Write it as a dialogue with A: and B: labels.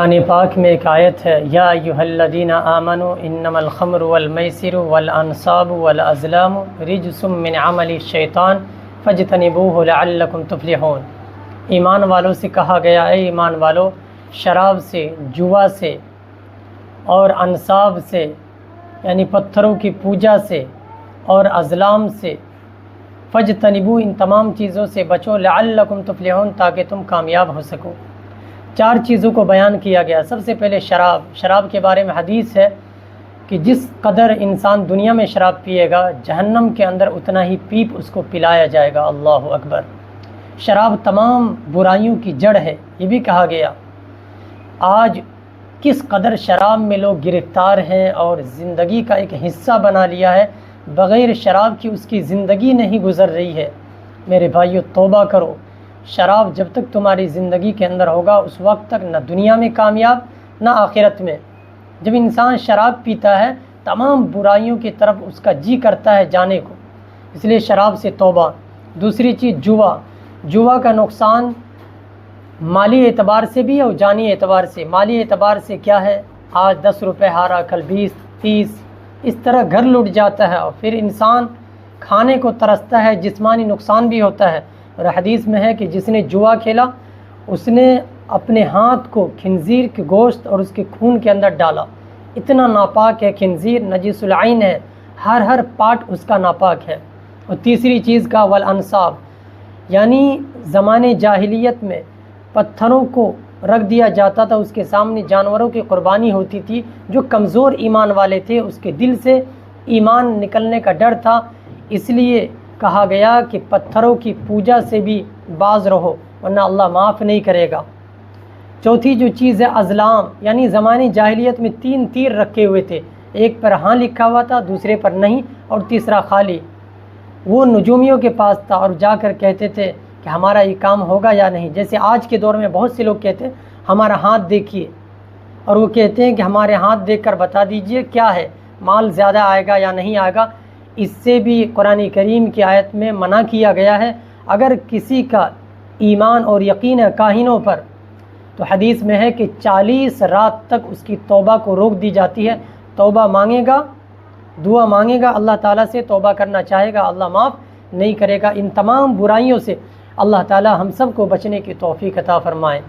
A: قرآن پاک میں ایک آیت ہے، یا ایھا الذین آمنوا انما الخمر والمیسر والانصاب والازلام رجس من عمل الشیطان فاجتنبوہ لعلکم تفلحون۔ ایمان والوں سے کہا گیا، اے ایمان والو، شراب سے، جوا سے اور انصاب سے یعنی پتھروں کی پوجا سے اور ازلام سے، فاجتنبو، ان تمام چیزوں سے بچو، لعلکم تفلحون، تاکہ تم کامیاب ہو سکو۔ 4 چیزوں کو بیان کیا گیا۔ سب سے پہلے شراب کے بارے میں حدیث ہے کہ جس قدر انسان دنیا میں شراب پیے گا، جہنم کے اندر اتنا ہی پیپ اس کو پلایا جائے گا۔ اللہ اکبر۔ شراب تمام برائیوں کی جڑ ہے، یہ بھی کہا گیا۔ آج کس قدر شراب میں لوگ گرفتار ہیں اور زندگی کا ایک حصہ بنا لیا ہے، بغیر شراب کی اس کی زندگی نہیں گزر رہی ہے۔ میرے بھائیو، توبہ کرو۔ شراب جب تک تمہاری زندگی کے اندر ہوگا، اس وقت تک نہ دنیا میں کامیاب نہ آخرت میں۔ جب انسان شراب پیتا ہے، تمام برائیوں کی طرف اس کا جی کرتا ہے جانے کو، اس لیے شراب سے توبہ۔ دوسری چیز جوا کا نقصان مالی اعتبار سے بھی اور جانی اعتبار سے۔ مالی اعتبار سے کیا ہے؟ آج 10 روپے ہارا، کل 20 30، اس طرح گھر لٹ جاتا ہے اور پھر انسان کھانے کو ترستا ہے، جسمانی نقصان بھی ہوتا ہے۔ اور حدیث میں ہے کہ جس نے جوا کھیلا، اس نے اپنے ہاتھ کو خنزیر کے گوشت اور اس کے خون کے اندر ڈالا۔ اتنا ناپاک ہے خنزیر، نجس العین ہے، ہر پارٹ اس کا ناپاک ہے۔ اور تیسری چیز کا والانصاب، یعنی زمانے جاہلیت میں پتھروں کو رکھ دیا جاتا تھا، اس کے سامنے جانوروں کی قربانی ہوتی تھی۔ جو کمزور ایمان والے تھے، اس کے دل سے ایمان نکلنے کا ڈر تھا، اس لیے کہا گیا کہ پتھروں کی پوجا سے بھی باز رہو، ورنہ اللہ معاف نہیں کرے گا۔ چوتھی جو چیز ہے ازلام، یعنی زمانے جاہلیت میں 3 تیر رکھے ہوئے تھے، ایک پر ہاں لکھا ہوا تھا، دوسرے پر نہیں، اور تیسرا خالی۔ وہ نجومیوں کے پاس تھا اور جا کر کہتے تھے کہ ہمارا یہ کام ہوگا یا نہیں۔ جیسے آج کے دور میں بہت سے لوگ کہتے ہیں ہمارا ہاتھ دیکھیے، اور وہ کہتے ہیں کہ ہمارے ہاتھ دیکھ کر بتا دیجئے کیا ہے، مال زیادہ آئے گا یا نہیں آئے گا۔ اس سے بھی قرآن کریم کی آیت میں منع کیا گیا ہے۔ اگر کسی کا ایمان اور یقین ہے کاہنوں پر، تو حدیث میں ہے کہ 40 رات تک اس کی توبہ کو روک دی جاتی ہے۔ توبہ مانگے گا، دعا مانگے گا اللہ تعالیٰ سے، توبہ کرنا چاہے گا، اللہ معاف نہیں کرے گا۔ ان تمام برائیوں سے اللہ تعالیٰ ہم سب کو بچنے کی توفیق عطا فرمائے۔